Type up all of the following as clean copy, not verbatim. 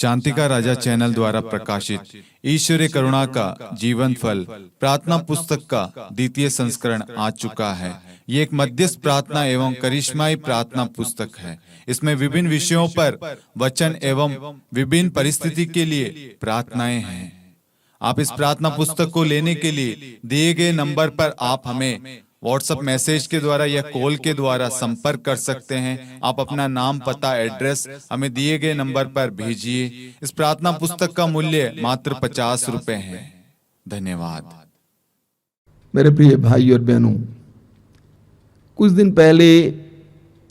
शांति का राजा चैनल द्वारा प्रकाशित ईश्वरीय करुणा का जीवन फल प्रार्थना पुस्तक का द्वितीय संस्करण आ चुका है। ये एक मध्यस्थ प्रार्थना एवं करिश्माई प्रार्थना पुस्तक है। इसमें विभिन्न विषयों पर वचन एवं विभिन्न परिस्थिति के लिए प्रार्थनाएं हैं। आप इस प्रार्थना पुस्तक को लेने के लिए दिए गए नंबर पर आप हमें व्हाट्सएप मैसेज के द्वारा या कॉल के द्वारा संपर्क कर सकते हैं। आप अपना नाम, पता, एड्रेस हमें दिए गए नंबर पर भेजिए। इस प्रार्थना पुस्तक का मूल्य मात्र 50 रुपए है। धन्यवाद। मेरे प्रिय भाई और बहनों, कुछ दिन पहले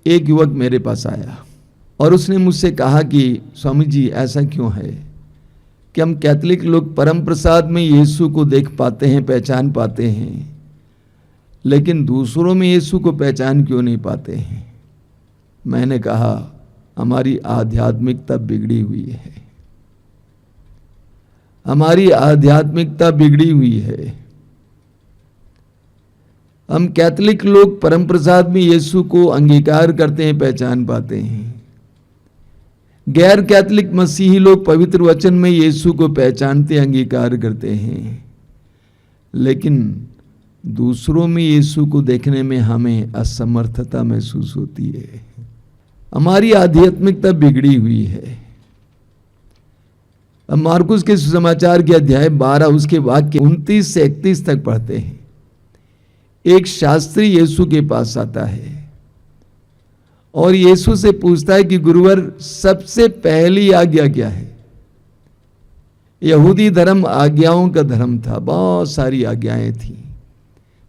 एक युवक मेरे पास आया और उसने मुझसे कहा कि स्वामी जी, ऐसा क्यों है कि हम कैथोलिक लोग परम प्रसाद में यीशु को देख पाते हैं, पहचान पाते हैं, लेकिन दूसरों में यीशु को पहचान क्यों नहीं पाते हैं? मैंने कहा, हमारी आध्यात्मिकता बिगड़ी हुई है। हमारी आध्यात्मिकता बिगड़ी हुई है। हम कैथोलिक लोग परम प्रसाद में यीशु को अंगीकार करते हैं, पहचान पाते हैं। गैर कैथोलिक मसीही लोग पवित्र वचन में यीशु को पहचानते, अंगीकार करते हैं, लेकिन दूसरों में यीशु को देखने में हमें असमर्थता महसूस होती है। हमारी आध्यात्मिकता बिगड़ी हुई है। अब मार्कुस के सुसमाचार के अध्याय 12 उसके वाक्य 29 से 31 तक पढ़ते हैं। एक शास्त्री यीशु के पास आता है और यीशु से पूछता है कि गुरुवर, सबसे पहली आज्ञा क्या है? यहूदी धर्म आज्ञाओं का धर्म था, बहुत सारी आज्ञाएं थी।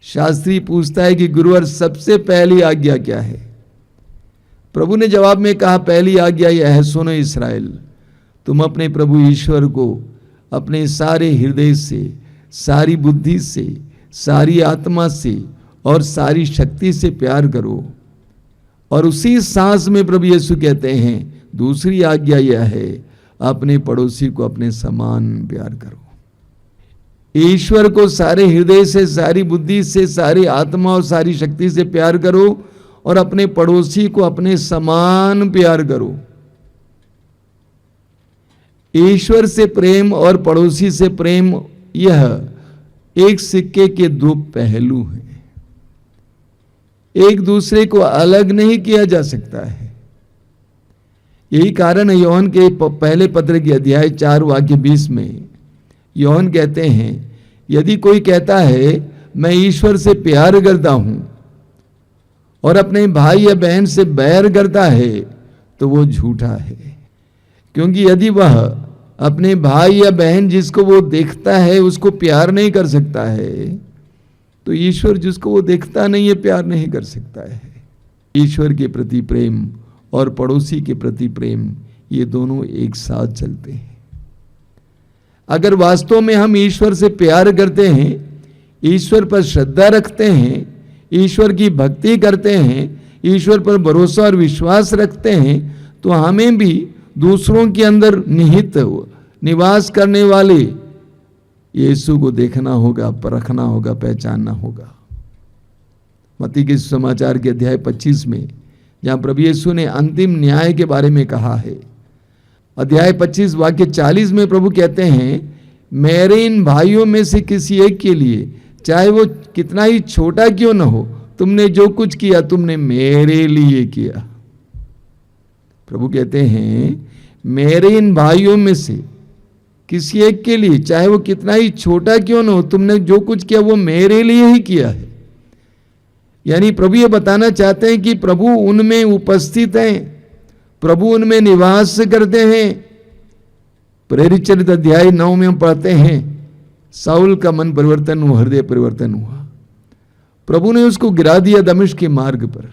शास्त्री पूछता है कि गुरुवर, सबसे पहली आज्ञा क्या है? प्रभु ने जवाब में कहा, पहली आज्ञा यह है, सुनो इस्राएल, तुम अपने प्रभु ईश्वर को अपने सारे हृदय से, सारी बुद्धि से, सारी आत्मा से और सारी शक्ति से प्यार करो। और उसी सांस में प्रभु यीशु कहते हैं, दूसरी आज्ञा यह है, अपने पड़ोसी को अपने समान प्यार करो। ईश्वर को सारे हृदय से, सारी बुद्धि से, सारी आत्मा और सारी शक्ति से प्यार करो और अपने पड़ोसी को अपने समान प्यार करो। ईश्वर से प्रेम और पड़ोसी से प्रेम, यह एक सिक्के के दो पहलू हैं। एक दूसरे को अलग नहीं किया जा सकता है। यही कारण है योहन के पहले पत्र के अध्याय 4 वाक्य 20 में योहन कहते हैं, यदि कोई कहता है मैं ईश्वर से प्यार करता हूं और अपने भाई या बहन से बैर करता है तो वो झूठा है। क्योंकि यदि वह अपने भाई या बहन जिसको वो देखता है उसको प्यार नहीं कर सकता है, तो ईश्वर जिसको वो देखता नहीं है प्यार नहीं कर सकता है। ईश्वर के प्रति प्रेम और पड़ोसी के प्रति प्रेम, ये दोनों एक साथ चलते हैं। अगर वास्तव में हम ईश्वर से प्यार करते हैं, ईश्वर पर श्रद्धा रखते हैं, ईश्वर की भक्ति करते हैं, ईश्वर पर भरोसा और विश्वास रखते हैं, तो हमें भी दूसरों के अंदर निहित निवास करने वाले यीशु को देखना होगा, परखना होगा, पहचानना होगा। मत्ती के सुसमाचार के अध्याय 25 में जहां प्रभु यीशु ने अंतिम न्याय के बारे में कहा है, अध्याय 25 वाक्य 40 में प्रभु कहते हैं, मेरे इन भाइयों में से किसी एक के लिए, चाहे वो कितना ही छोटा क्यों न हो, तुमने जो कुछ किया तुमने मेरे लिए किया। प्रभु कहते हैं, मेरे इन भाइयों में से किसी एक के लिए, चाहे वो कितना ही छोटा क्यों न हो, तुमने जो कुछ किया वो मेरे लिए ही किया है। यानी प्रभु ये बताना चाहते हैं कि प्रभु उनमें उपस्थित हैं, प्रभु उनमें निवास करते हैं। प्रेरित चरित अध्याय 9 में हम पढ़ते हैं, साउल का मन परिवर्तन हुआ, हृदय परिवर्तन हुआ। प्रभु ने उसको गिरा दिया दमिश्क के मार्ग पर।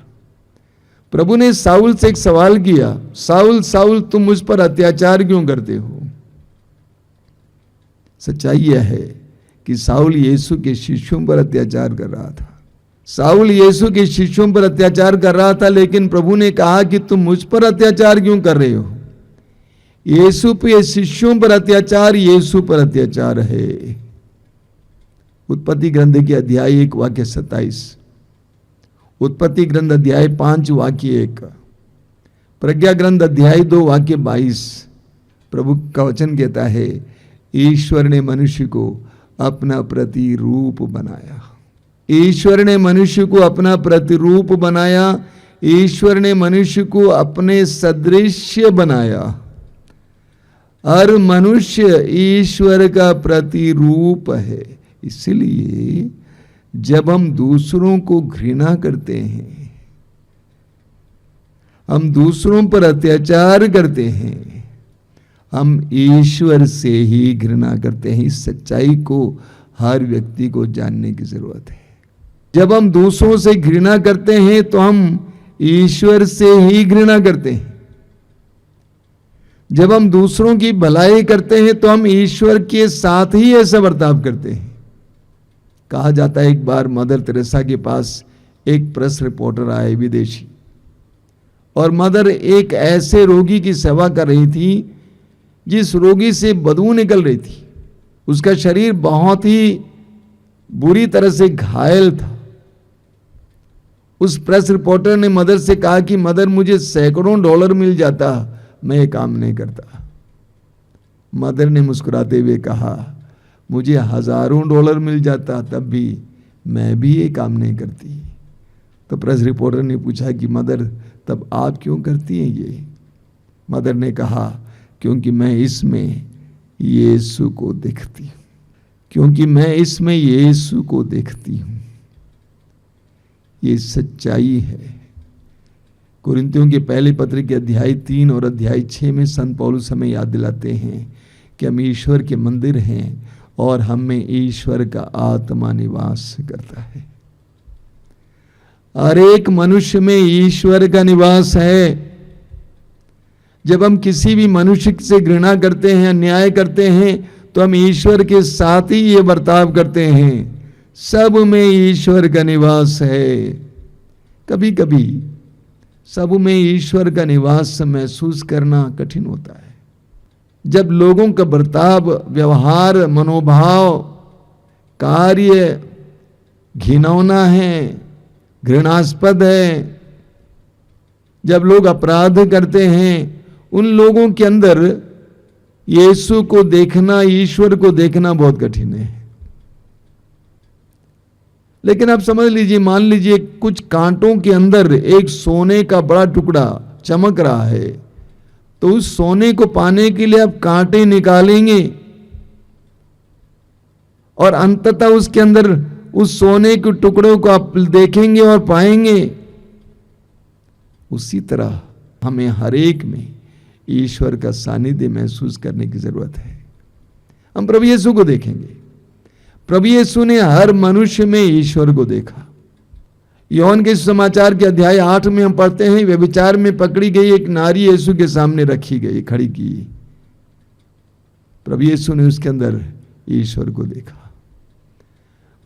प्रभु ने साउल से एक सवाल किया, साउल साउल तुम मुझ पर अत्याचार क्यों करते हो? सच्चाई यह है कि साउल यीशु के शिष्यों पर अत्याचार कर रहा था। साउल यीशु के शिष्यों पर अत्याचार कर रहा था, लेकिन प्रभु ने कहा कि तुम मुझ पर अत्याचार क्यों कर रहे हो? यीशु पे शिष्यों पर अत्याचार यीशु पर अत्याचार है। उत्पत्ति ग्रंथ के अध्याय 1 वाक्य 27, उत्पत्ति ग्रंथ अध्याय 5 वाक्य 1, प्रज्ञा ग्रंथ अध्याय 2 वाक्य 22, प्रभु का वचन कहता है, ईश्वर ने मनुष्य को अपना प्रतिरूप बनाया। ईश्वर ने मनुष्य को अपना प्रतिरूप बनाया। ईश्वर ने मनुष्य को अपने सदृश्य बनाया। हर मनुष्य ईश्वर का प्रतिरूप है। इसलिए जब हम दूसरों को घृणा करते हैं, हम दूसरों पर अत्याचार करते हैं, हम ईश्वर से ही घृणा करते हैं। इस सच्चाई को हर व्यक्ति को जानने की जरूरत है। जब हम दूसरों से घृणा करते हैं तो हम ईश्वर से ही घृणा करते हैं। जब हम दूसरों की भलाई करते हैं तो हम ईश्वर के साथ ही ऐसा बर्ताव करते हैं। कहा जाता है, एक बार मदर तेरेसा के पास एक प्रेस रिपोर्टर आए, विदेशी, और मदर एक ऐसे रोगी की सेवा कर रही थी जिस रोगी से बदबू निकल रही थी। उसका शरीर बहुत ही बुरी तरह से घायल था। उस प्रेस रिपोर्टर ने मदर से कहा कि मदर, मुझे सैकड़ों डॉलर मिल जाता, मैं ये काम नहीं करता। मदर ने मुस्कुराते हुए कहा, मुझे हजारों डॉलर मिल जाता, तब भी मैं भी ये काम नहीं करती। तो प्रेस रिपोर्टर ने पूछा कि मदर, तब आप क्यों करती हैं ये? मदर ने कहा, क्योंकि मैं इसमें यीशु को देखती हूं। क्योंकि मैं इसमें यीशु को देखती हूं। ये सच्चाई है। कुरिन्थियों के पहले पत्र के अध्याय 3 और अध्याय 6 में संत पौलुस हमें याद दिलाते हैं कि हम ईश्वर के मंदिर हैं और हम में ईश्वर का आत्मा निवास करता है। हर एक मनुष्य में ईश्वर का निवास है। जब हम किसी भी मनुष्य से घृणा करते हैं, अन्याय करते हैं, तो हम ईश्वर के साथ ही ये बर्ताव करते हैं। सब में ईश्वर का निवास है। कभी कभी सब में ईश्वर का निवास महसूस करना कठिन होता है। जब लोगों का बर्ताव, व्यवहार, मनोभाव, कार्य घिनौना है, घृणास्पद है, जब लोग अपराध करते हैं, उन लोगों के अंदर यीशु को देखना, ईश्वर को देखना बहुत कठिन है। लेकिन आप समझ लीजिए, मान लीजिए कुछ कांटों के अंदर एक सोने का बड़ा टुकड़ा चमक रहा है, तो उस सोने को पाने के लिए आप कांटे निकालेंगे और अंततः उसके अंदर उस सोने के टुकड़ों को आप देखेंगे और पाएंगे। उसी तरह हमें हर एक में ईश्वर का सानिध्य महसूस करने की जरूरत है। हम प्रभु यीशु को देखेंगे। प्रभु यीशु ने हर मनुष्य में ईश्वर को देखा। यूहन्ना के समाचार के अध्याय 8 में हम पढ़ते हैं, व्यभिचार में पकड़ी गई एक नारी यीशु के सामने रखी गई, खड़ी की। प्रभु यीशु ने उसके अंदर ईश्वर को देखा।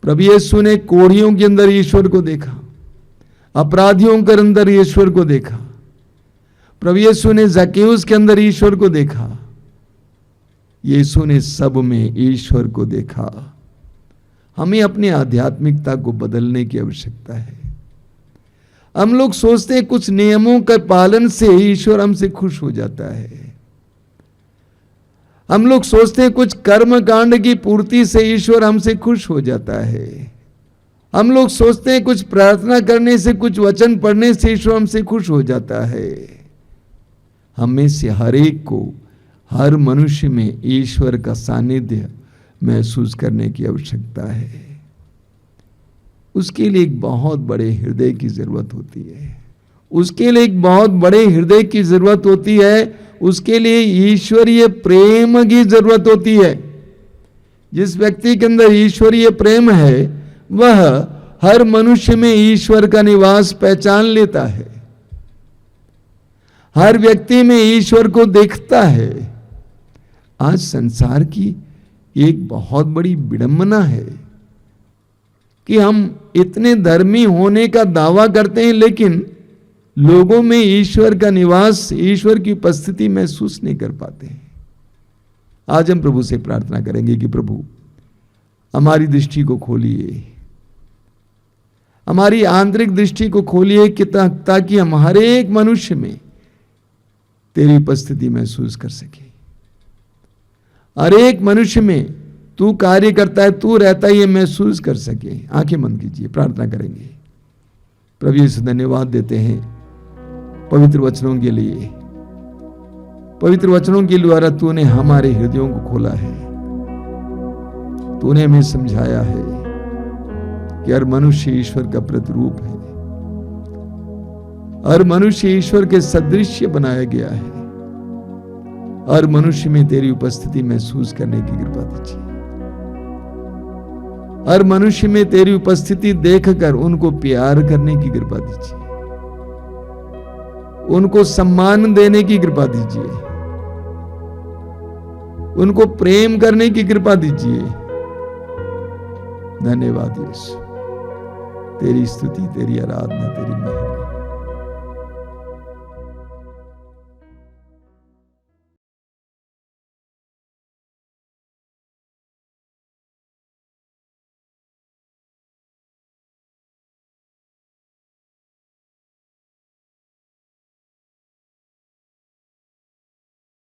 प्रभु यीशु ने कोढ़ियों के अंदर ईश्वर को देखा, अपराधियों के अंदर ईश्वर को देखा। प्रभु यीशु ने जक्केउस के अंदर ईश्वर को देखा। यीशु ने सब में ईश्वर को देखा। हमें अपनी आध्यात्मिकता को बदलने की आवश्यकता है। हम लोग सोचते हैं कुछ नियमों के पालन से ईश्वर हमसे खुश हो जाता है। हम लोग सोचते हैं कुछ कर्म कांड की पूर्ति से ईश्वर हमसे खुश हो जाता है। हम लोग सोचते हैं कुछ प्रार्थना करने से, कुछ वचन पढ़ने से ईश्वर हमसे खुश हो जाता है। हमें से हर एक को, हर मनुष्य में ईश्वर का सानिध्य महसूस करने की आवश्यकता है। उसके लिए एक बहुत बड़े हृदय की जरूरत होती है। उसके लिए एक बहुत बड़े हृदय की जरूरत होती है। उसके लिए ईश्वरीय प्रेम की जरूरत होती है। जिस व्यक्ति के अंदर ईश्वरीय प्रेम है, वह हर मनुष्य में ईश्वर का निवास पहचान लेता है। हर व्यक्ति में ईश्वर को देखता है। आज संसार की एक बहुत बड़ी विडंबना है कि हम इतने धर्मी होने का दावा करते हैं, लेकिन लोगों में ईश्वर का निवास, ईश्वर की उपस्थिति महसूस नहीं कर पाते हैं। आज हम प्रभु से प्रार्थना करेंगे कि प्रभु हमारी दृष्टि को खोलिए, हमारी आंतरिक दृष्टि को खोलिए ताकि हम हर एक मनुष्य में तेरी उपस्थिति महसूस कर सके। हर एक मनुष्य में तू कार्य करता है, तू रहता है, ये महसूस कर सके। आंखें बंद कीजिए, प्रार्थना करेंगे। प्रभु यीशु धन्यवाद देते हैं पवित्र वचनों के लिए। पवित्र वचनों के द्वारा तूने हमारे हृदयों को खोला है। तूने हमें समझाया है कि हर मनुष्य ईश्वर का प्रतिरूप है, हर मनुष्य ईश्वर के सदृश्य बनाया गया है। हर मनुष्य में तेरी उपस्थिति महसूस करने की कृपा दीजिए। हर मनुष्य में तेरी उपस्थिति देखकर उनको प्यार करने की कृपा दीजिए, उनको सम्मान देने की कृपा दीजिए, उनको प्रेम करने की कृपा दीजिए। धन्यवाद यीशु, तेरी स्तुति, तेरी आराधना, तेरी महिमा।